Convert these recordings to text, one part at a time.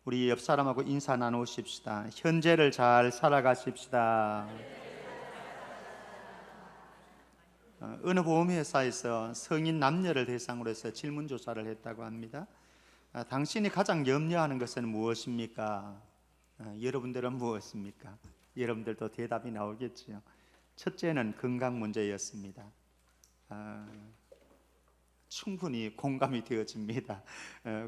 우리 옆 사람하고 인사 나누십시다. 현재를 잘 살아가십시다. 어느 보험회사에서 성인 남녀를 대상으로 해서 질문조사를 했다고 합니다. 당신이 가장 염려하는 것은 무엇입니까? 여러분들은 무엇입니까? 여러분들도 대답이 나오겠지요. 첫째는 건강 문제였습니다. 충분히 공감이 되어집니다.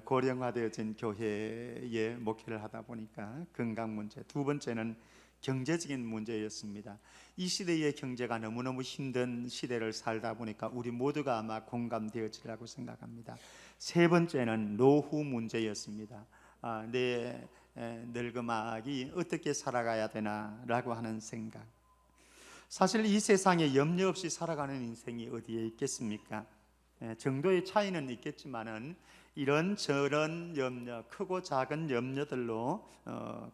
고령화되어진 교회에 목회를 하다 보니까 건강 문제. 두 번째는 경제적인 문제였습니다. 이 시대의 경제가 너무너무 힘든 시대를 살다 보니까 우리 모두가 아마 공감되어지라고 생각합니다. 세 번째는 노후 문제였습니다. 내 늙음아기 어떻게 살아가야 되나라고 하는 생각. 사실 이 세상에 염려 없이 살아가는 인생이 어디에 있겠습니까? 정도의 차이는 있겠지만은 이런저런 염려, 크고 작은 염려들로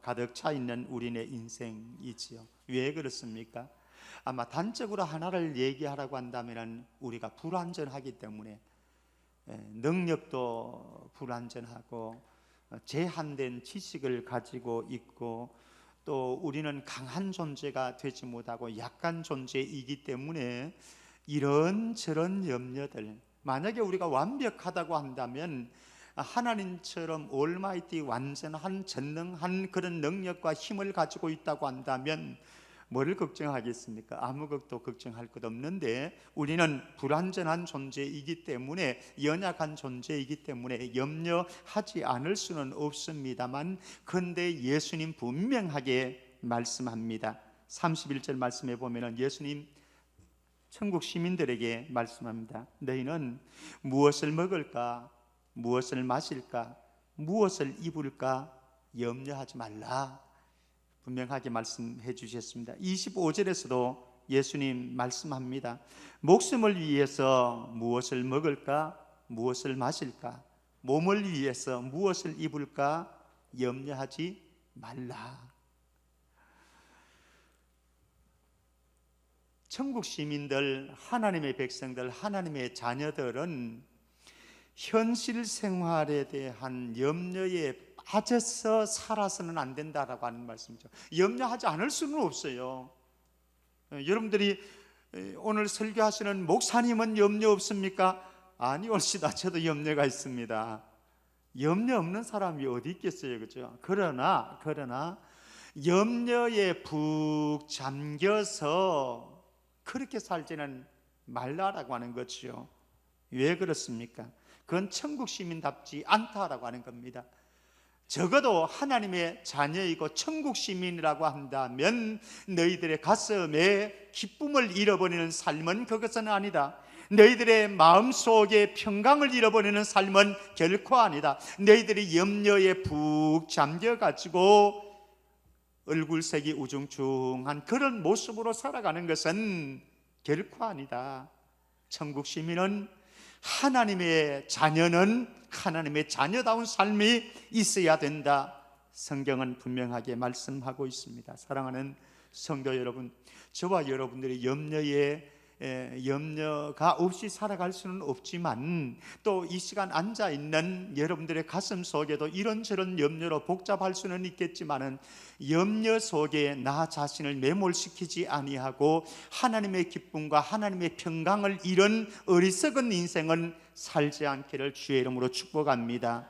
가득 차 있는 우리네 인생이지요. 왜 그렇습니까? 아마 단적으로 하나를 얘기하라고 한다면 우리가 불완전하기 때문에, 능력도 불완전하고 제한된 지식을 가지고 있고, 또 우리는 강한 존재가 되지 못하고 약한 존재이기 때문에 이런저런 염려들, 만약에 우리가 완벽하다고 한다면, 하나님처럼 올마이티 완전한 전능한 그런 능력과 힘을 가지고 있다고 한다면 뭐를 걱정하겠습니까? 아무것도 걱정할 것 없는데, 우리는 불완전한 존재이기 때문에, 연약한 존재이기 때문에 염려하지 않을 수는 없습니다만, 그런데 예수님 분명하게 말씀합니다. 31절 말씀에 보면 예수님 천국 시민들에게 말씀합니다. 너희는 무엇을 먹을까, 무엇을 마실까, 무엇을 입을까 염려하지 말라, 분명하게 말씀해 주셨습니다. 25절에서도 예수님 말씀합니다. 목숨을 위해서 무엇을 먹을까, 무엇을 마실까, 몸을 위해서 무엇을 입을까 염려하지 말라. 천국 시민들, 하나님의 백성들, 하나님의 자녀들은 현실 생활에 대한 염려에 빠져서 살아서는 안 된다라고 하는 말씀이죠. 염려하지 않을 수는 없어요. 여러분들이 오늘 설교하시는 목사님은 염려 없습니까? 아니, 옳시다. 저도 염려가 있습니다. 염려 없는 사람이 어디 있겠어요, 그죠? 그러나 염려에 푹 잠겨서 그렇게 살지는 말라라고 하는 거죠. 왜 그렇습니까? 그건 천국 시민답지 않다라고 하는 겁니다. 적어도 하나님의 자녀이고 천국 시민이라고 한다면 너희들의 가슴에 기쁨을 잃어버리는 삶은 그것은 아니다. 너희들의 마음속에 평강을 잃어버리는 삶은 결코 아니다. 너희들이 염려에 푹 잠겨가지고 얼굴색이 우중충한 그런 모습으로 살아가는 것은 결코 아니다. 천국 시민은, 하나님의 자녀는 하나님의 자녀다운 삶이 있어야 된다. 성경은 분명하게 말씀하고 있습니다. 사랑하는 성도 여러분, 저와 여러분들이 염려가 없이 살아갈 수는 없지만, 또 이 시간 앉아있는 여러분들의 가슴 속에도 이런저런 염려로 복잡할 수는 있겠지만은, 염려 속에 나 자신을 매몰시키지 아니하고 하나님의 기쁨과 하나님의 평강을 잃은 어리석은 인생은 살지 않기를 주의 이름으로 축복합니다.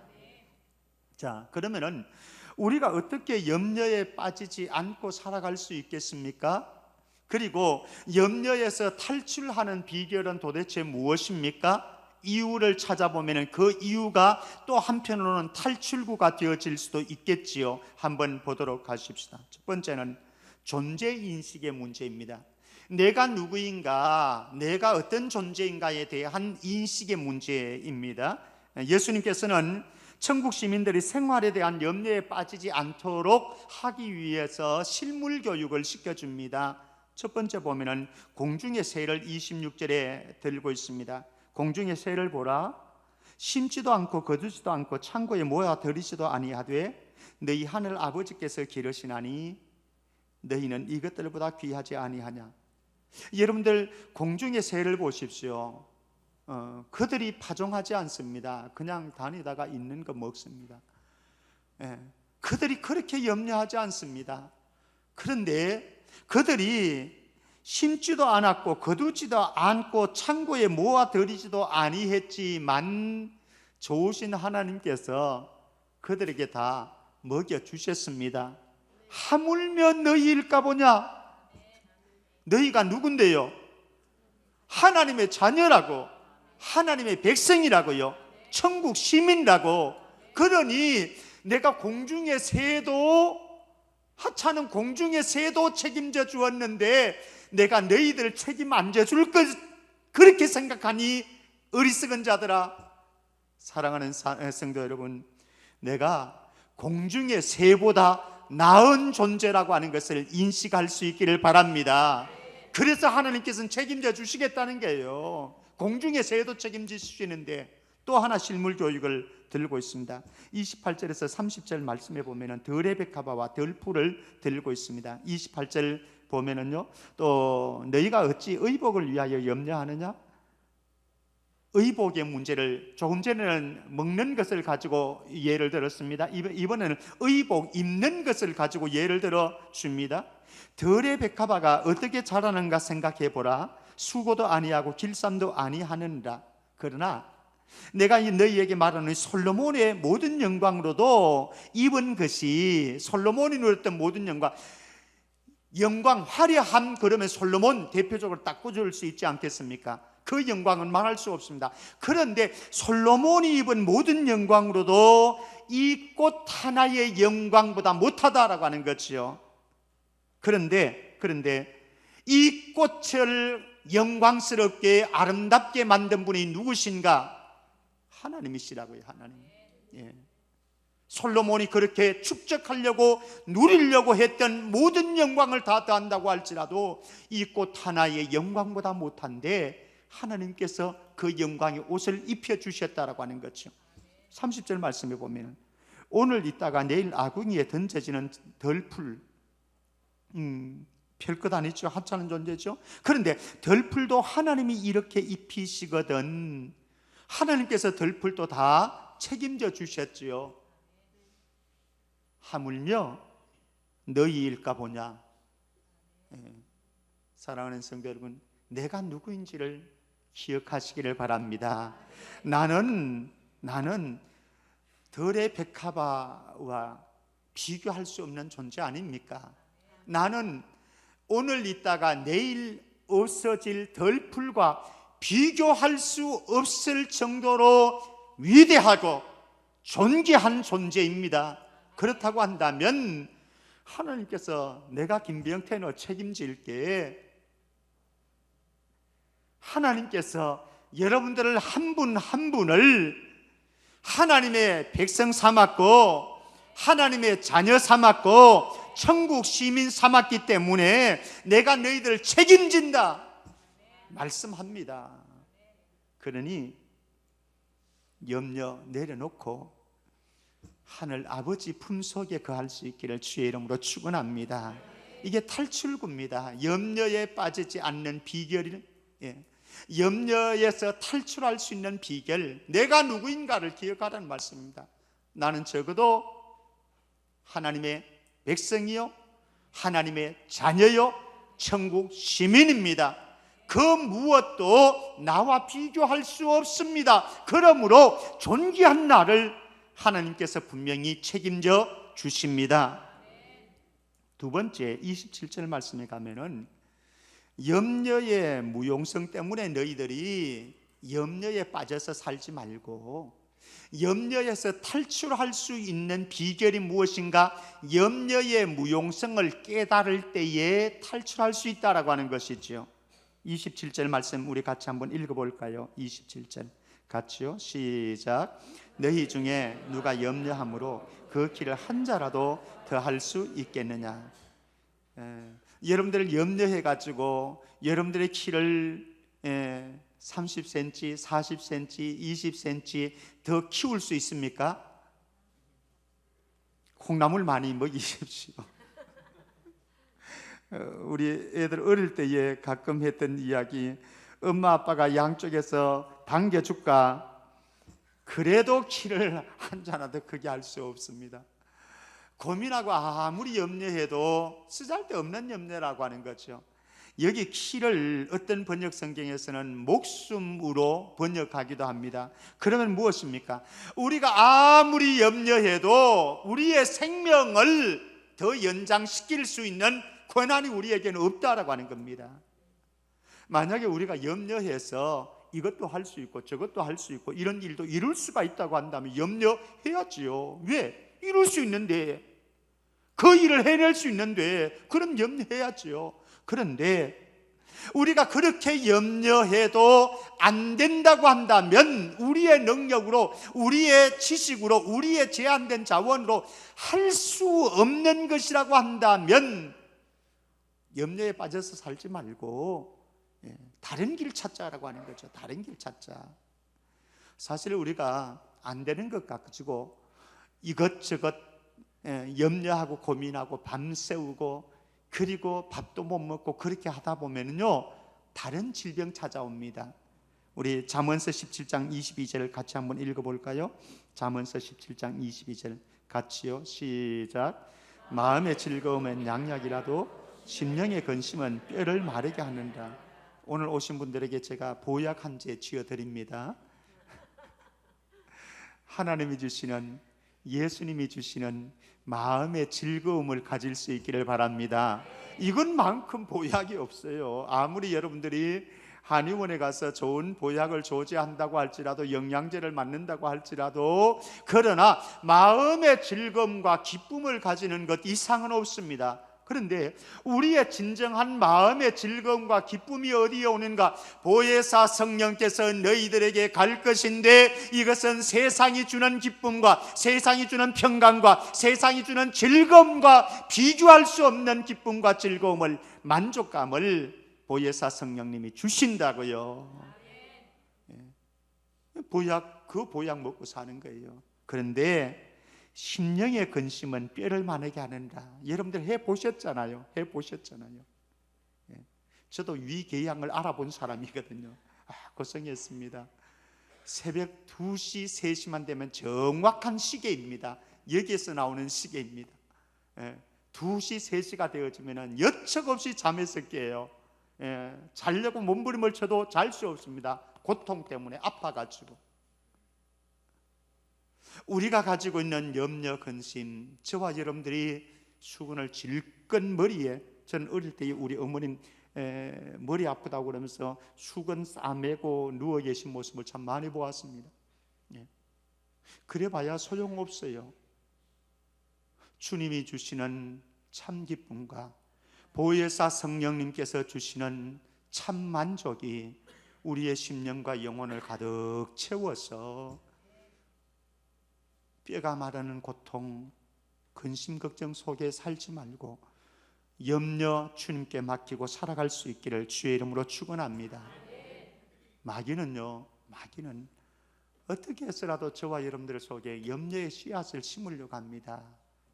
자, 그러면은 우리가 어떻게 염려에 빠지지 않고 살아갈 수 있겠습니까? 그리고 염려에서 탈출하는 비결은 도대체 무엇입니까? 이유를 찾아보면 그 이유가 또 한편으로는 탈출구가 되어질 수도 있겠지요. 한번 보도록 하십시다. 첫 번째는 존재인식의 문제입니다. 내가 누구인가, 내가 어떤 존재인가에 대한 인식의 문제입니다. 예수님께서는 천국 시민들이 생활에 대한 염려에 빠지지 않도록 하기 위해서 실물 교육을 시켜줍니다. 첫 번째 보면은 공중의 새를 26절에 들고 있습니다. 공중의 새를 보라. 심지도 않고 거두지도 않고 창고에 모아 들이지도 아니하되 너희 하늘 아버지께서 기르시나니 너희는 이것들보다 귀하지 아니하냐. 여러분들 공중의 새를 보십시오. 그들이 파종하지 않습니다. 그냥 다니다가 있는 거 먹습니다. 그들이 그렇게 염려하지 않습니다. 그런데 그들이 심지도 않았고 거두지도 않고 창고에 모아들이지도 아니했지만 좋으신 하나님께서 그들에게 다 먹여주셨습니다. 하물며 너희일까 보냐? 너희가 누군데요? 하나님의 자녀라고, 하나님의 백성이라고요, 천국 시민이라고. 그러니 내가 공중의 새도, 하찮은 공중의 새도 책임져 주었는데 내가 너희들을 책임 안 져줄 것, 그렇게 생각하니 어리석은 자들아. 사랑하는 성도 여러분, 내가 공중의 새보다 나은 존재라고 하는 것을 인식할 수 있기를 바랍니다. 그래서 하나님께서는 책임져 주시겠다는 거예요. 공중의 새도 책임지시는데 또 하나 실물 교육을 들고 있습니다. 28절에서 30절 말씀에 보면은 더레베카바와 덜풀을 들고 있습니다. 28절 보면은요, 또 너희가 어찌 의복을 위하여 염려하느냐? 의복의 문제를 조금 전에는 먹는 것을 가지고 예를 들었습니다. 이번에는 의복, 입는 것을 가지고 예를 들어 줍니다. 덜의 백합화가 어떻게 자라는가 생각해 보라. 수고도 아니하고 길쌈도 아니하느니라. 그러나 내가 너희에게 말하는 솔로몬의 모든 영광으로도 입은 것이, 솔로몬이 누렸던 모든 영광, 화려함, 그러면 솔로몬 대표적으로 딱 꽂을 수 있지 않겠습니까? 그 영광은 말할 수 없습니다. 그런데 솔로몬이 입은 모든 영광으로도 이 꽃 하나의 영광보다 못하다라고 하는 거지요. 그런데 이 꽃을 영광스럽게 아름답게 만든 분이 누구신가? 하나님이시라고요. 하나님. 예. 솔로몬이 그렇게 축적하려고 누리려고 했던 모든 영광을 다 더한다고 할지라도 이 꽃 하나의 영광보다 못한데 하나님께서 그 영광의 옷을 입혀주셨다라고 하는 거죠. 30절 말씀에 보면 오늘 있다가 내일 아궁이에 던져지는 덜풀, 별것 아니죠. 하찮은 존재죠. 그런데 덜풀도 하나님이 이렇게 입히시거든. 하나님께서 덜풀도 다 책임져 주셨지요. 하물며 너희일까 보냐. 사랑하는 성도 여러분, 내가 누구인지를 기억하시기를 바랍니다. 나는 덜의 백합화와 비교할 수 없는 존재 아닙니까? 나는 오늘 있다가 내일 없어질 덜풀과 비교할 수 없을 정도로 위대하고 존귀한 존재입니다. 그렇다고 한다면 하나님께서 내가 김병태 너 책임질게, 하나님께서 여러분들을 한 분 한 분을 하나님의 백성 삼았고 하나님의 자녀 삼았고 천국 시민 삼았기 때문에 내가 너희들을 책임진다 말씀합니다. 그러니 염려 내려놓고 하늘 아버지 품속에 거할 수 있기를 주의 이름으로 축원합니다. 이게 탈출구입니다. 염려에 빠지지 않는 비결이, 염려에서 탈출할 수 있는 비결, 내가 누구인가를 기억하라는 말씀입니다. 나는 적어도 하나님의 백성이요, 하나님의 자녀요, 천국 시민입니다. 그 무엇도 나와 비교할 수 없습니다. 그러므로 존귀한 나를 하나님께서 분명히 책임져 주십니다. 두 번째 27절 말씀에 가면은 염려의 무용성 때문에 너희들이 염려에 빠져서 살지 말고 염려에서 탈출할 수 있는 비결이 무엇인가? 염려의 무용성을 깨달을 때에 탈출할 수 있다라고 하는 것이죠. 27절 말씀 우리 같이 한번 읽어볼까요? 27절 같이요. 시작. 너희 중에 누가 염려함으로 그 길을 한 자라도 더 할 수 있겠느냐. 여러분들 염려해가지고 여러분들의 키를 30cm, 40cm, 20cm 더 키울 수 있습니까? 콩나물 많이 먹이십시오. 우리 애들 어릴 때에 가끔 했던 이야기, 엄마 아빠가 양쪽에서 당겨줄까? 그래도 키를 한 자나 더 크게 할 수 없습니다. 고민하고 아무리 염려해도 쓰잘데없는 염려라고 하는 거죠. 여기 키를 어떤 번역 성경에서는 목숨으로 번역하기도 합니다. 그러면 무엇입니까? 우리가 아무리 염려해도 우리의 생명을 더 연장시킬 수 있는 권한이 우리에게는 없다라고 하는 겁니다. 만약에 우리가 염려해서 이것도 할 수 있고 저것도 할 수 있고 이런 일도 이룰 수가 있다고 한다면 염려해야지요. 왜? 이룰 수 있는데, 그 일을 해낼 수 있는데 그럼 염려해야지요. 그런데 우리가 그렇게 염려해도 안 된다고 한다면, 우리의 능력으로, 우리의 지식으로, 우리의 제한된 자원으로 할 수 없는 것이라고 한다면 염려에 빠져서 살지 말고 다른 길 찾자라고 하는 거죠. 다른 길 찾자. 사실 우리가 안 되는 것 가지고 이것저것 염려하고 고민하고 밤새우고, 그리고 밥도 못 먹고 그렇게 하다 보면요 다른 질병 찾아옵니다. 우리 잠언서 17장 22절 같이 한번 읽어볼까요? 잠언서 17장 22절 같이요. 시작. 마음의 즐거움은 양약이라도 심령의 근심은 뼈를 마르게 하는다. 오늘 오신 분들에게 제가 보약 한 제 쥐어드립니다. 하나님이 주시는, 예수님이 주시는 마음의 즐거움을 가질 수 있기를 바랍니다. 이것만큼 보약이 없어요. 아무리 여러분들이 한의원에 가서 좋은 보약을 조제한다고 할지라도, 영양제를 맞는다고 할지라도, 그러나 마음의 즐거움과 기쁨을 가지는 것 이상은 없습니다. 그런데 우리의 진정한 마음의 즐거움과 기쁨이 어디에 오는가? 보혜사 성령께서 너희들에게 갈 것인데, 이것은 세상이 주는 기쁨과 세상이 주는 평강과 세상이 주는 즐거움과 비교할 수 없는 기쁨과 즐거움을, 만족감을 보혜사 성령님이 주신다고요. 보약, 그 보약 먹고 사는 거예요. 그런데 심령의 근심은 뼈를 마르게 하는다. 여러분들 해보셨잖아요. 해보셨잖아요. 저도 위궤양을 알아본 사람이거든요. 고생했습니다. 새벽 2시, 3시만 되면 정확한 시계입니다. 여기에서 나오는 시계입니다. 2시, 3시가 되어지면 여척 없이 잠에서 깨요. 자려고 몸부림을 쳐도 잘 수 없습니다. 고통 때문에 아파가지고. 우리가 가지고 있는 염려, 근심, 저와 여러분들이 수건을 질끈 머리에, 저는 어릴 때 우리 어머님 머리 아프다고 그러면서 수건 싸매고 누워 계신 모습을 참 많이 보았습니다. 그래봐야 소용없어요. 주님이 주시는 참 기쁨과 보혜사 성령님께서 주시는 참 만족이 우리의 심령과 영혼을 가득 채워서 뼈가 마르는 고통, 근심 걱정 속에 살지 말고 염려 주님께 맡기고 살아갈 수 있기를 주의 이름으로 축원합니다. 마귀는 어떻게 해서라도 저와 여러분들 속에 염려의 씨앗을 심으려고 합니다.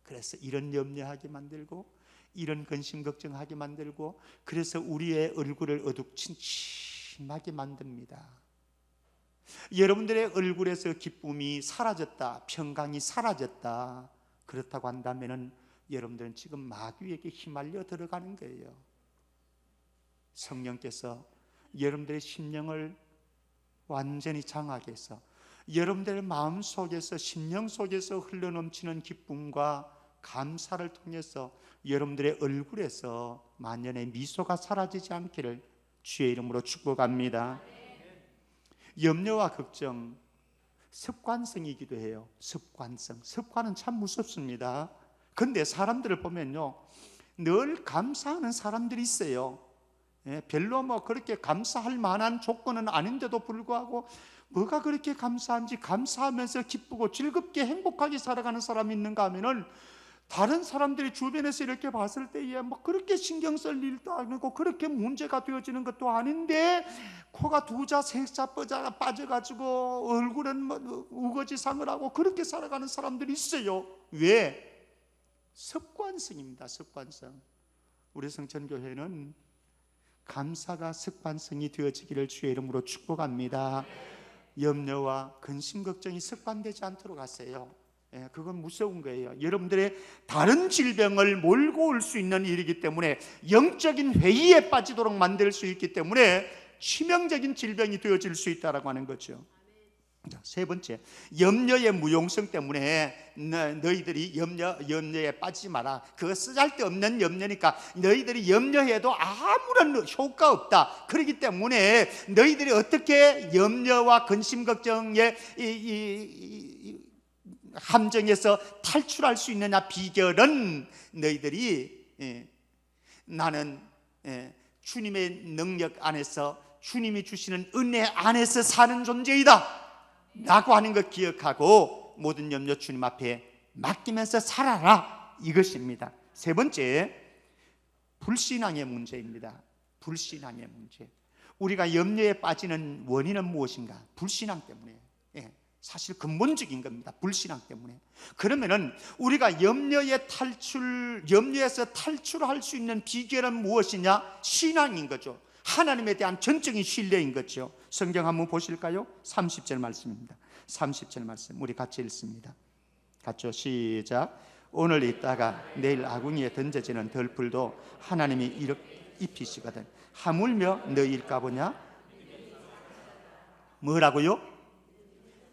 그래서 이런 염려하게 만들고, 이런 근심 걱정하게 만들고, 그래서 우리의 얼굴을 어둑침침하게 만듭니다. 여러분들의 얼굴에서 기쁨이 사라졌다, 평강이 사라졌다, 그렇다고 한다면 여러분들은 지금 마귀에게 휘말려 들어가는 거예요. 성령께서 여러분들의 심령을 완전히 장하게 해서 여러분들의 마음 속에서, 심령 속에서 흘러넘치는 기쁨과 감사를 통해서 여러분들의 얼굴에서 만연의 미소가 사라지지 않기를 주의 이름으로 축복합니다. 염려와 걱정, 습관성이기도 해요. 습관은 참 무섭습니다. 그런데 사람들을 보면요, 늘 감사하는 사람들이 있어요. 별로 그렇게 감사할 만한 조건은 아닌데도 불구하고 뭐가 그렇게 감사한지, 감사하면서 기쁘고 즐겁게 행복하게 살아가는 사람이 있는가 하면은, 다른 사람들이 주변에서 이렇게 봤을 때에 그렇게 신경 쓸 일도 아니고 그렇게 문제가 되어지는 것도 아닌데, 코가 2자 3자 빠져가지고 얼굴은 우거지상을 하고 그렇게 살아가는 사람들이 있어요. 왜? 습관성입니다. 습관성. 우리 성천교회는 감사가 습관성이 되어지기를 주의 이름으로 축복합니다. 염려와 근심 걱정이 습관되지 않도록 하세요. 그건 무서운 거예요. 여러분들의 다른 질병을 몰고 올 수 있는 일이기 때문에, 영적인 회의에 빠지도록 만들 수 있기 때문에 치명적인 질병이 되어질 수 있다라고 하는 거죠. 자, 세 번째, 염려의 무용성 때문에 너희들이 염려에 빠지지 마라. 그거 쓰잘데없는 염려니까 너희들이 염려해도 아무런 효과 없다. 그렇기 때문에 너희들이 어떻게 염려와 근심 걱정의 함정에서 탈출할 수 있느냐, 비결은 너희들이 나는 주님의 능력 안에서, 주님이 주시는 은혜 안에서 사는 존재이다 라고 하는 것 기억하고 모든 염려 주님 앞에 맡기면서 살아라, 이것입니다. 세 번째, 불신앙의 문제입니다. 불신앙의 문제. 우리가 염려에 빠지는 원인은 무엇인가? 불신앙 때문에. 사실 근본적인 겁니다. 불신앙 때문에. 그러면은 우리가 염려에서 탈출할 수 있는 비결은 무엇이냐? 신앙인 거죠. 하나님에 대한 전적인 신뢰인 거죠. 성경 한번 보실까요? 30절 말씀입니다. 30절 말씀 우리 같이 읽습니다. 같죠? 시작. 오늘 있다가 내일 아궁이에 던져지는 덜풀도 하나님이 이렇게 입히시거든. 하물며 너희일까 보냐? 뭐라고요?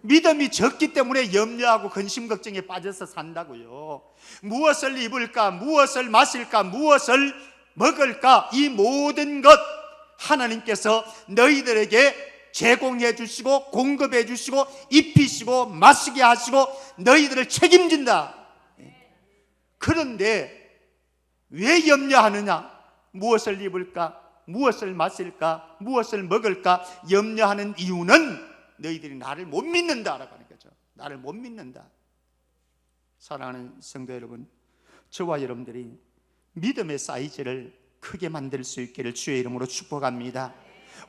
믿음이 적기 때문에 염려하고 근심 걱정에 빠져서 산다고요. 무엇을 입을까, 무엇을 마실까, 무엇을 먹을까, 이 모든 것 하나님께서 너희들에게 제공해 주시고 공급해 주시고 입히시고 마시게 하시고 너희들을 책임진다. 그런데 왜 염려하느냐? 무엇을 입을까, 무엇을 마실까, 무엇을 먹을까 염려하는 이유는 너희들이 나를 못 믿는다라고 하는 거죠. 나를 못 믿는다. 사랑하는 성도 여러분, 저와 여러분들이 믿음의 사이즈를 크게 만들 수 있기를 주의 이름으로 축복합니다.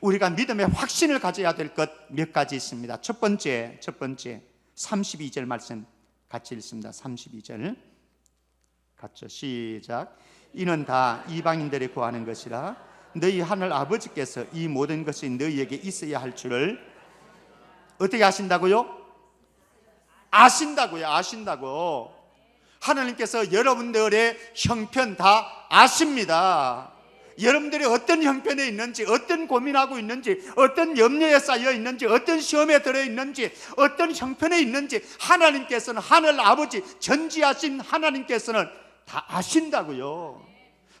우리가 믿음의 확신을 가져야 될 것 몇 가지 있습니다. 첫 번째 32절 말씀 같이 읽습니다. 32절 같이 시작. 이는 다 이방인들이 구하는 것이라 너희 하늘 아버지께서 이 모든 것이 너희에게 있어야 할 줄을 어떻게 아신다고요? 아신다고요. 아신다고. 하나님께서 여러분들의 형편 다 아십니다. 여러분들이 어떤 형편에 있는지, 어떤 고민하고 있는지, 어떤 염려에 쌓여 있는지, 어떤 시험에 들어 있는지, 어떤 형편에 있는지 하나님께서는, 하늘 아버지 전지하신 하나님께서는 다 아신다고요.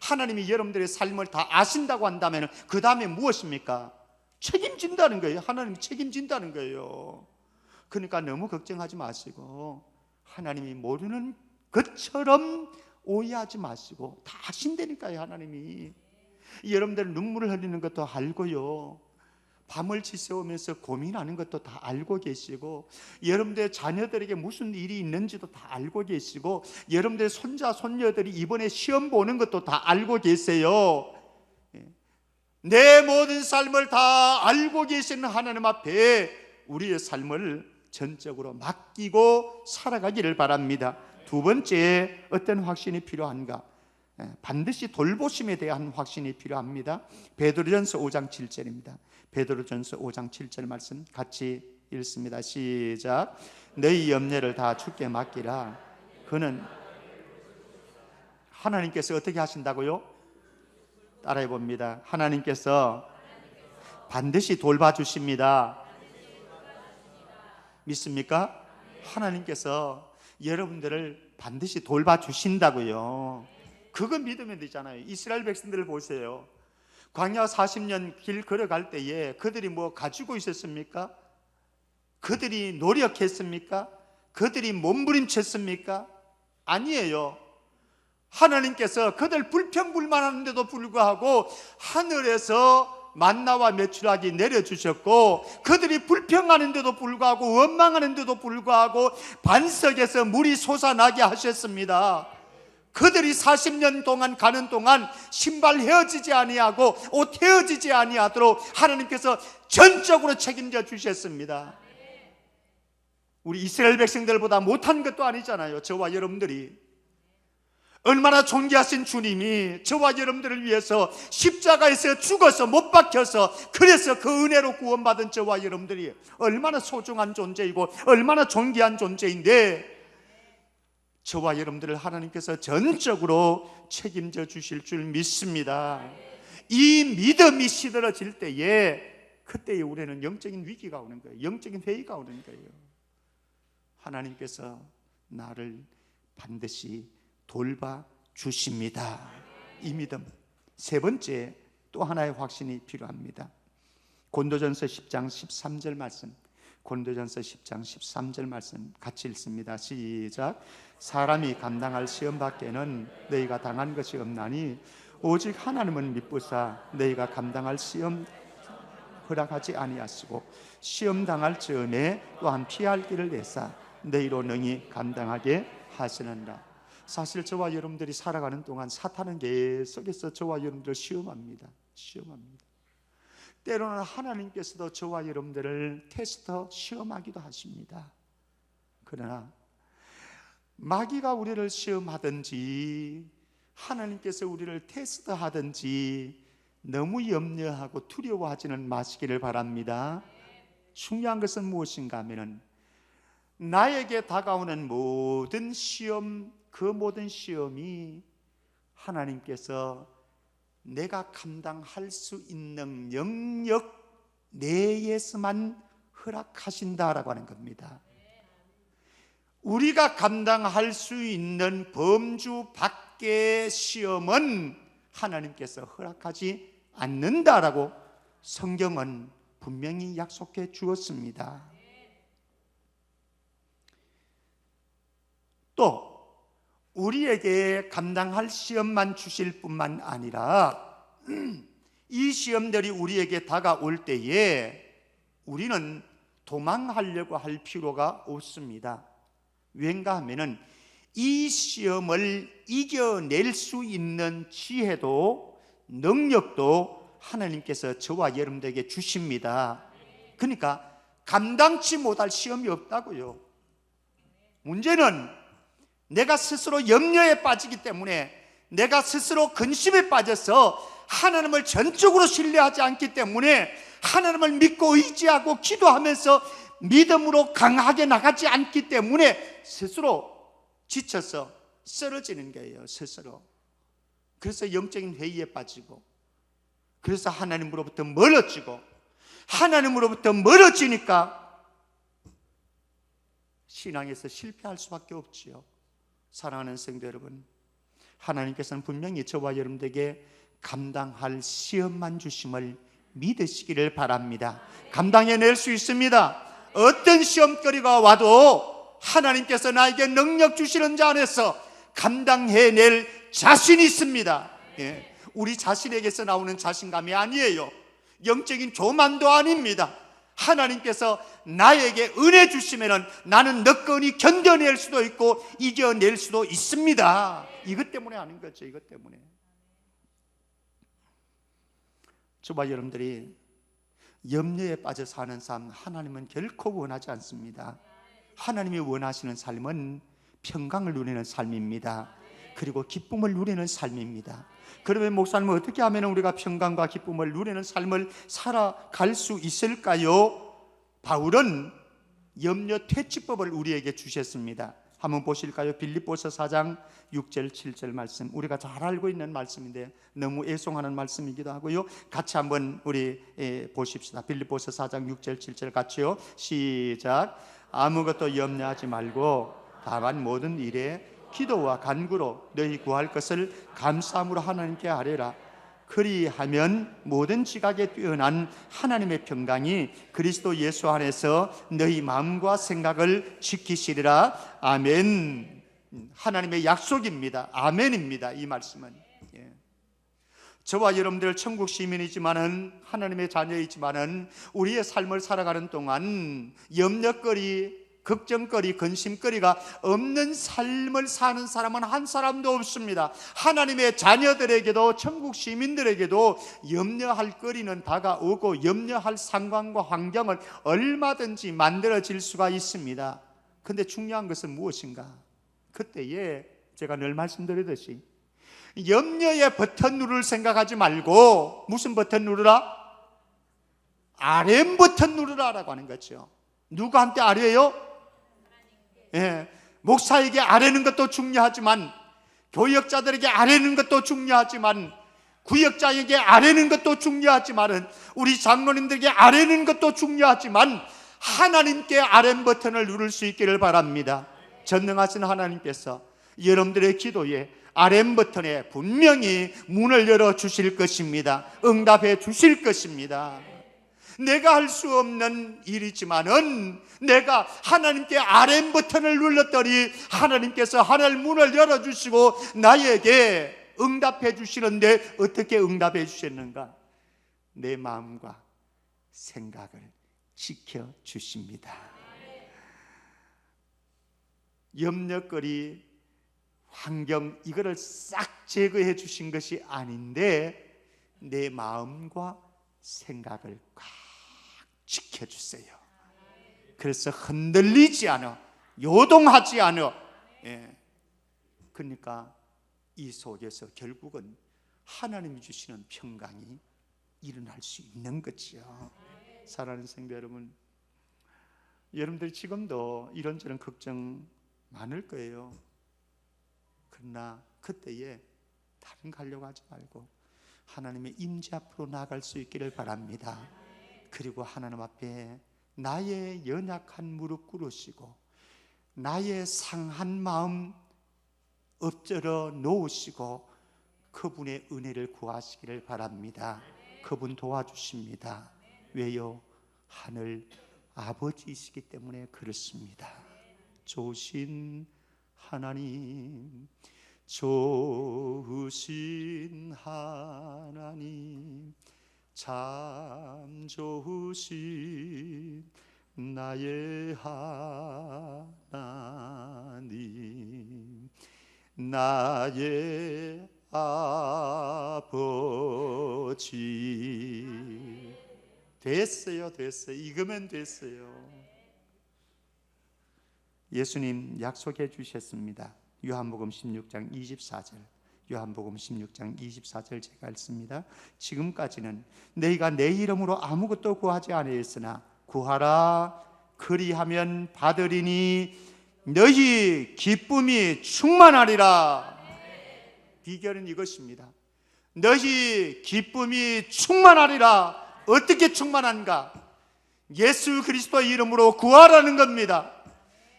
하나님이 여러분들의 삶을 다 아신다고 한다면 그 다음에 무엇입니까? 책임진다는 거예요. 하나님이 책임진다는 거예요. 그러니까 너무 걱정하지 마시고 하나님이 모르는 것처럼 오해하지 마시고, 다 아신다니까요. 하나님이 여러분들 눈물을 흘리는 것도 알고요, 밤을 지새우면서 고민하는 것도 다 알고 계시고, 여러분들의 자녀들에게 무슨 일이 있는지도 다 알고 계시고, 여러분들의 손자 손녀들이 이번에 시험 보는 것도 다 알고 계세요. 내 모든 삶을 다 알고 계시는 하나님 앞에 우리의 삶을 전적으로 맡기고 살아가기를 바랍니다. 두 번째, 어떤 확신이 필요한가? 반드시 돌보심에 대한 확신이 필요합니다. 베드로전서 5장 7절입니다. 베드로전서 5장 7절 말씀 같이 읽습니다. 시작. 너희 염려를 다 주께 맡기라. 그는 하나님께서 어떻게 하신다고요? 따라해 봅니다. 하나님께서 반드시 돌봐주십니다. 믿습니까? 하나님께서 여러분들을 반드시 돌봐주신다고요. 그거 믿으면 되잖아요. 이스라엘 백성들을 보세요. 광야 40년 길 걸어갈 때에 그들이 뭐 가지고 있었습니까? 그들이 노력했습니까? 그들이 몸부림쳤습니까? 아니에요. 하나님께서 그들 불평불만하는데도 불구하고 하늘에서 만나와 메추라기 내려주셨고, 그들이 불평하는데도 불구하고 원망하는데도 불구하고 반석에서 물이 솟아나게 하셨습니다. 그들이 40년 동안 가는 동안 신발 헤어지지 아니하고 옷 헤어지지 아니하도록 하나님께서 전적으로 책임져 주셨습니다. 우리 이스라엘 백성들보다 못한 것도 아니잖아요. 저와 여러분들이 얼마나 존귀하신 주님이 저와 여러분들을 위해서 십자가에서 죽어서 못 박혀서, 그래서 그 은혜로 구원받은 저와 여러분들이 얼마나 소중한 존재이고 얼마나 존귀한 존재인데, 저와 여러분들을 하나님께서 전적으로 책임져 주실 줄 믿습니다. 이 믿음이 시들어질 때에 그때에 우리는 영적인 위기가 오는 거예요. 영적인 회의가 오는 거예요. 하나님께서 나를 반드시 돌봐 주십니다. 이 믿음. 세 번째, 또 하나의 확신이 필요합니다. 고린도전서 10장 13절 말씀, 고린도전서 10장 13절 말씀 같이 읽습니다. 시작. 사람이 감당할 시험 밖에는 너희가 당한 것이 없나니 오직 하나님은 미쁘사 너희가 감당할 시험 허락하지 아니하시고 시험 당할 즈음에 또한 피할 길을 내사 너희로 능히 감당하게 하시는다. 사실 저와 여러분들이 살아가는 동안 사탄은 계속해서 저와 여러분들을 시험합니다. 때로는 하나님께서도 저와 여러분들을 테스트 시험하기도 하십니다. 그러나 마귀가 우리를 시험하든지 하나님께서 우리를 테스트하든지 너무 염려하고 두려워하지는 마시기를 바랍니다. 중요한 것은 무엇인가 하면은 나에게 다가오는 모든 시험, 그 모든 시험이 하나님께서 내가 감당할 수 있는 영역 내에서만 허락하신다라고 하는 겁니다. 우리가 감당할 수 있는 범주 밖의 시험은 하나님께서 허락하지 않는다라고 성경은 분명히 약속해 주었습니다. 또 우리에게 감당할 시험만 주실 뿐만 아니라 이 시험들이 우리에게 다가올 때에 우리는 도망하려고 할 필요가 없습니다. 왠가 하면은 이 시험을 이겨낼 수 있는 지혜도 능력도 하나님께서 저와 여러분들에게 주십니다. 그러니까 감당치 못할 시험이 없다고요. 문제는 내가 스스로 염려에 빠지기 때문에, 내가 스스로 근심에 빠져서 하나님을 전적으로 신뢰하지 않기 때문에, 하나님을 믿고 의지하고 기도하면서 믿음으로 강하게 나가지 않기 때문에 스스로 지쳐서 쓰러지는 거예요. 스스로. 그래서 영적인 회의에 빠지고, 그래서 하나님으로부터 멀어지고, 하나님으로부터 멀어지니까 신앙에서 실패할 수밖에 없지요. 사랑하는 성도 여러분, 하나님께서는 분명히 저와 여러분들에게 감당할 시험만 주심을 믿으시기를 바랍니다. 감당해낼 수 있습니다. 어떤 시험거리가 와도 하나님께서 나에게 능력 주시는 자 안에서 감당해낼 자신이 있습니다. 예. 우리 자신에게서 나오는 자신감이 아니에요. 영적인 교만도 아닙니다. 하나님께서 나에게 은혜 주시면 나는 너끈히 견뎌낼 수도 있고 이겨낼 수도 있습니다. 이것 때문에 하는 거죠. 이것 때문에. 저와 여러분들이 염려에 빠져 사는 삶 하나님은 결코 원하지 않습니다. 하나님이 원하시는 삶은 평강을 누리는 삶입니다. 그리고 기쁨을 누리는 삶입니다. 그러면 목사님은 어떻게 하면 우리가 평강과 기쁨을 누리는 삶을 살아갈 수 있을까요? 바울은 염려 퇴치법을 우리에게 주셨습니다. 한번 보실까요? 빌립보서 4장 6절 7절 말씀, 우리가 잘 알고 있는 말씀인데 너무 애송하는 말씀이기도 하고요. 같이 한번 우리 보십시다. 빌립보서 4장 6절 7절 같이요. 시작. 아무것도 염려하지 말고 다만 모든 일에 기도와 간구로 너희 구할 것을 감사함으로 하나님께 아뢰라. 그리하면 모든 지각에 뛰어난 하나님의 평강이 그리스도 예수 안에서 너희 마음과 생각을 지키시리라. 아멘. 하나님의 약속입니다. 아멘입니다. 이 말씀은. 예. 저와 여러분들 천국 시민이지만은 하나님의 자녀이지만은 우리의 삶을 살아가는 동안 염려거리, 걱정거리, 근심거리가 없는 삶을 사는 사람은 한 사람도 없습니다. 하나님의 자녀들에게도 천국 시민들에게도 염려할 거리는 다가오고 염려할 상황과 환경은 얼마든지 만들어질 수가 있습니다. 그런데 중요한 것은 무엇인가? 그때에 제가 늘 말씀드리듯이 염려의 버튼 누를 생각하지 말고 무슨 버튼 누르라? RM 버튼 누르라라고 하는 거죠. 누구한테 아뢰요? 예, 목사에게 아뢰는 것도 중요하지만, 교역자들에게 아뢰는 것도 중요하지만, 구역자에게 아뢰는 것도 중요하지만, 우리 장로님들에게 아뢰는 것도 중요하지만, 하나님께 아뢰 버튼을 누를 수 있기를 바랍니다. 전능하신 하나님께서 여러분들의 기도에 아뢰 버튼에 분명히 문을 열어주실 것입니다. 응답해 주실 것입니다. 내가 할 수 없는 일이지만은 내가 하나님께 아뢰 버튼을 눌렀더니 하나님께서 하늘 문을 열어주시고 나에게 응답해 주시는데, 어떻게 응답해 주셨는가? 내 마음과 생각을 지켜주십니다. 염려거리, 환경, 이거를 싹 제거해 주신 것이 아닌데 내 마음과 생각을 꽉 지켜주세요. 그래서 흔들리지 않아, 요동하지 않아. 그러니까 이 속에서 결국은 하나님이 주시는 평강이 일어날 수 있는 거지요. 사랑하는 성도 여러분, 여러분들 지금도 이런저런 걱정 많을 거예요. 그러나 그때에 다른 가려고 하지 말고 하나님의 임재 앞으로 나아갈 수 있기를 바랍니다. 그리고 하나님 앞에 나의 연약한 무릎 꿇으시고 나의 상한 마음 엎드려 놓으시고 그분의 은혜를 구하시기를 바랍니다. 그분 도와주십니다. 왜요? 하늘 아버지이시기 때문에 그렇습니다. 좋으신 하나님, 좋으신 하나님, 참 좋으신 나의 하나님, 나의 아버지. 됐어요. 이거면 됐어요. 예수님 약속해 주셨습니다. 요한복음 16장 24절, 요한복음 16장 24절 제가 읽습니다. 지금까지는 너희가 내 이름으로 아무것도 구하지 아니했으나 구하라, 그리하면 받으리니 너희 기쁨이 충만하리라. 비결은 이것입니다. 너희 기쁨이 충만하리라. 어떻게 충만한가? 예수 그리스도의 이름으로 구하라는 겁니다.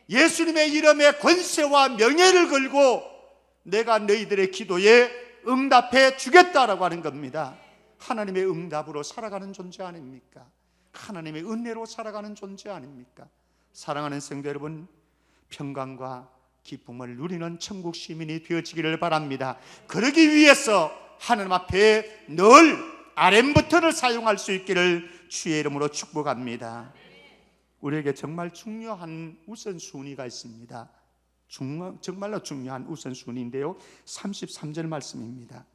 예수님의 이름에 권세와 명예를 걸고 내가 너희들의 기도에 응답해 주겠다라고 하는 겁니다. 하나님의 응답으로 살아가는 존재 아닙니까? 하나님의 은혜로 살아가는 존재 아닙니까? 사랑하는 성도 여러분, 평강과 기쁨을 누리는 천국 시민이 되어지기를 바랍니다. 그러기 위해서 하나님 앞에 늘 아렘 버튼을 사용할 수 있기를 주의 이름으로 축복합니다. 우리에게 정말 중요한 우선순위가 있습니다. 정말로 중요한 우선순위인데요, 33절 말씀입니다.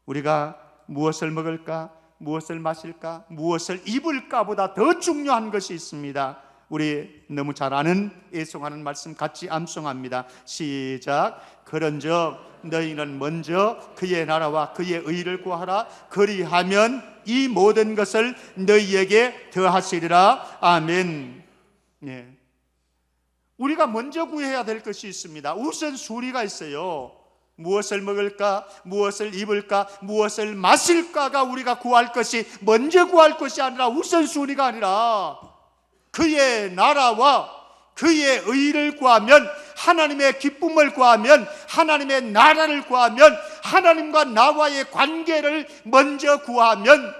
우리가 무엇을 먹을까, 무엇을 마실까, 무엇을 입을까보다 더 중요한 것이 있습니다. 우리 너무 잘 아는 애송하는 말씀 같이 암송합니다. 시작. 그런즉 너희는 먼저 그의 나라와 그의 의를 구하라. 그리하면 이 모든 것을 너희에게 더하시리라. 아멘. 네. 우리가 먼저 구해야 될 것이 있습니다. 우선순위가 있어요. 무엇을 먹을까, 무엇을 입을까, 무엇을 마실까가 우리가 구할 것이, 먼저 구할 것이 아니라 우선순위가 아니라 그의 나라와 그의 의를 구하면, 하나님의 기쁨을 구하면, 하나님의 나라를 구하면, 하나님과 나와의 관계를 먼저 구하면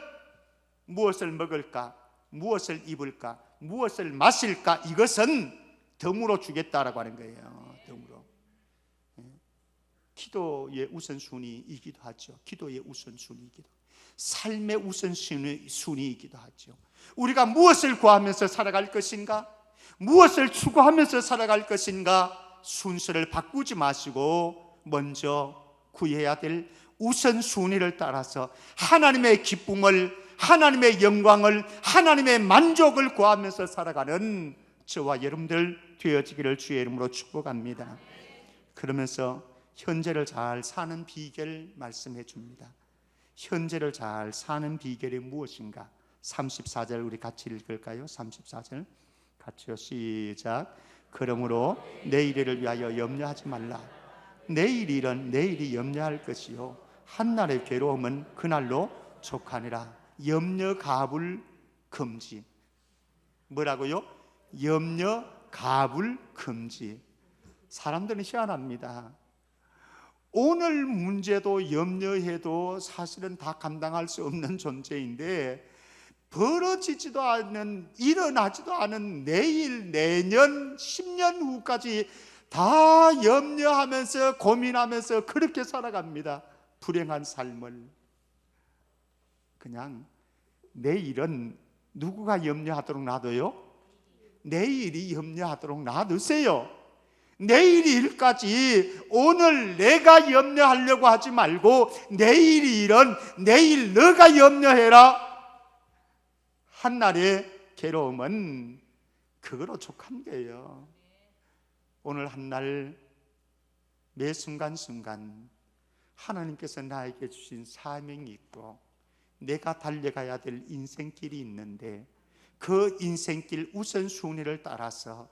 무엇을 먹을까, 무엇을 입을까, 무엇을 마실까, 이것은 덤으로 주겠다라고 하는 거예요. 덤으로. 기도의 우선순위이기도 하죠. 기도의 우선순위이기도, 삶의 우선순위이기도 하죠. 우리가 무엇을 구하면서 살아갈 것인가, 무엇을 추구하면서 살아갈 것인가, 순서를 바꾸지 마시고 먼저 구해야 될 우선순위를 따라서 하나님의 기쁨을, 하나님의 영광을, 하나님의 만족을 구하면서 살아가는 저와 여러분들 되어지기를 주의 이름으로 축복합니다. 그러면서 현재를 잘 사는 비결 말씀해 줍니다. 현재를 잘 사는 비결이 무엇인가? 34절 우리 같이 읽을까요? 34절 같이요. 시작. 그러므로 내일 일을 위하여 염려하지 말라. 내일 일은 내일이 염려할 것이요 한날의 괴로움은 그날로 족하니라. 염려 가불 금지. 뭐라고요? 염려 가불 금지. 사람들은 희한합니다. 오늘 문제도 염려해도 사실은 다 감당할 수 없는 존재인데, 벌어지지도 않은, 일어나지도 않은 내일, 내년, 10년 후까지 다 염려하면서 고민하면서 그렇게 살아갑니다. 불행한 삶을. 그냥 내일은 누구가 염려하도록 놔둬요? 내일이 염려하도록 놔두세요. 내일 일까지 오늘 내가 염려하려고 하지 말고 내일 일은 내일 너가 염려해라. 한날의 괴로움은 그거로 족한 거예요. 오늘 한날 매 순간순간 하나님께서 나에게 주신 사명이 있고 내가 달려가야 될 인생길이 있는데, 그 인생길 우선순위를 따라서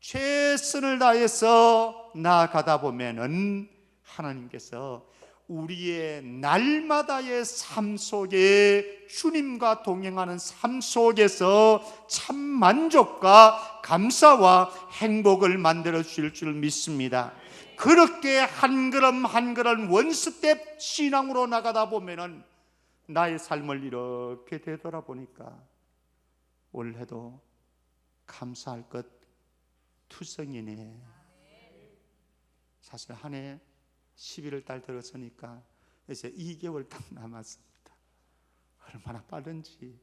최선을 다해서 나아가다 보면은 하나님께서 우리의 날마다의 삶 속에 주님과 동행하는 삶 속에서 참 만족과 감사와 행복을 만들어 주실 줄 믿습니다. 그렇게 한 걸음 한 걸음 원스텝 신앙으로 나가다 보면은 나의 삶을 이렇게 되돌아보니까 올해도 감사할 것 투성이네. 사실 한 해 11월 달 들어서니까 이제 2개월 딱 남았습니다. 얼마나 빠른지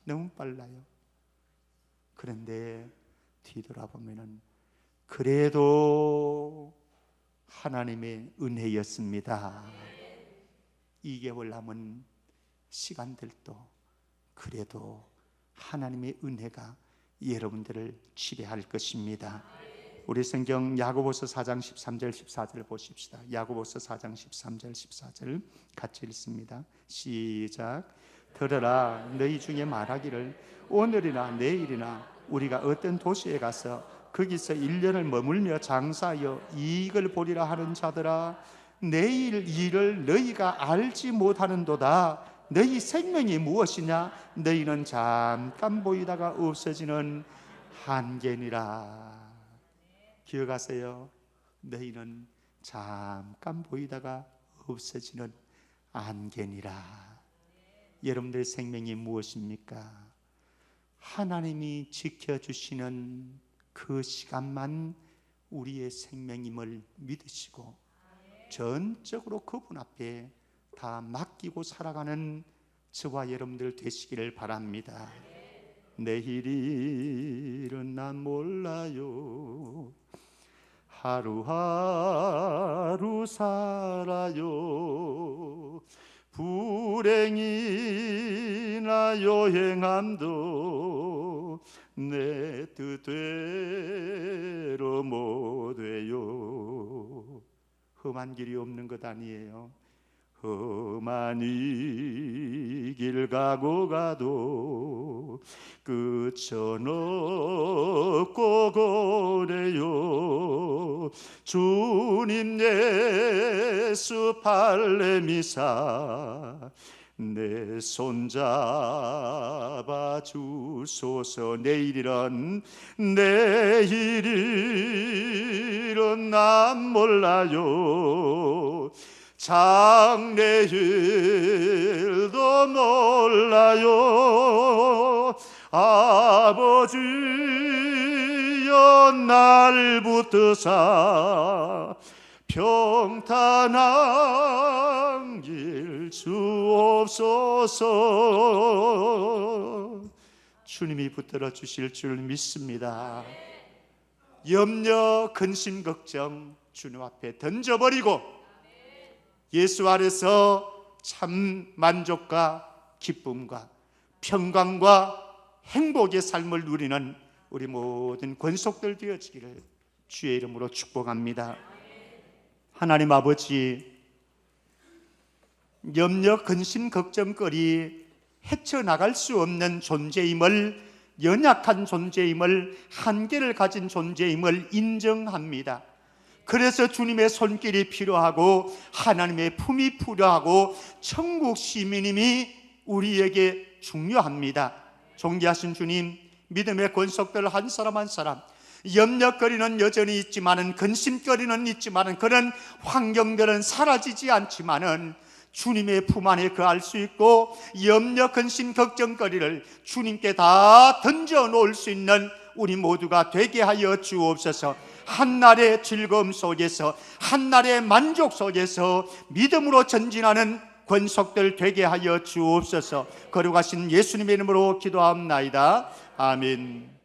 너무 빨라요. 그런데 뒤돌아보면은 그래도 하나님의 은혜였습니다. 2개월 남은 시간들도 그래도 하나님의 은혜가 여러분들을 지배할 것입니다. 우리 성경 야고보서 4장 13절 14절 보십시다. 야고보서 4장 13절 14절 같이 읽습니다. 시작. 들으라, 너희 중에 말하기를 오늘이나 내일이나 우리가 어떤 도시에 가서 거기서 1년을 머물며 장사하여 이익을 보리라 하는 자들아, 내일 일을 너희가 알지 못하는도다. 너희 생명이 무엇이냐? 너희는 잠깐 보이다가 없어지는 한계니라. 기억하세요. 너희는 잠깐 보이다가 없어지는 안개니라. 여러분들의 생명이 무엇입니까? 하나님이 지켜주시는 그 시간만 우리의 생명임을 믿으시고 전적으로 그분 앞에 다 맡기고 살아가는 저와 여러분들 되시기를 바랍니다. 내일일은 난 몰라요. 하루하루 살아요. 불행이나 여행함도 내 뜻대로 못 돼요. 험한 길이 없는 것 아니에요. 험한 이 길 가고 가도 끝은 없고 고래요. 주님 예수 발레미사 내 손잡아 주소서. 내일이란 난 몰라요. 장래일도 몰라요. 아버지여 날 붙드사 평탄한 길 주옵소서. 주님이 붙들어 주실 줄 믿습니다. 염려, 근심, 걱정 주님 앞에 던져버리고 예수 아래서 참 만족과 기쁨과 평강과 행복의 삶을 누리는 우리 모든 권속들 되어지기를 주의 이름으로 축복합니다. 하나님 아버지, 염려, 근심, 걱정거리 헤쳐나갈 수 없는 존재임을 연약한 존재임을, 한계를 가진 존재임을 인정합니다. 그래서 주님의 손길이 필요하고 하나님의 품이 필요하고 천국 시민임이 우리에게 중요합니다. 존귀하신 주님, 믿음의 권속들 한 사람 한 사람, 염려거리는 여전히 있지만은, 근심거리는 있지만은, 그런 환경들은 사라지지 않지만은 주님의 품 안에 거할 수 있고, 염려, 근심, 걱정거리를 주님께 다 던져 놓을 수 있는 우리 모두가 되게 하여 주옵소서. 한날의 즐거움 속에서, 한날의 만족 속에서 믿음으로 전진하는 권속들 되게 하여 주옵소서. 거룩하신 예수님의 이름으로 기도합나이다. 아멘.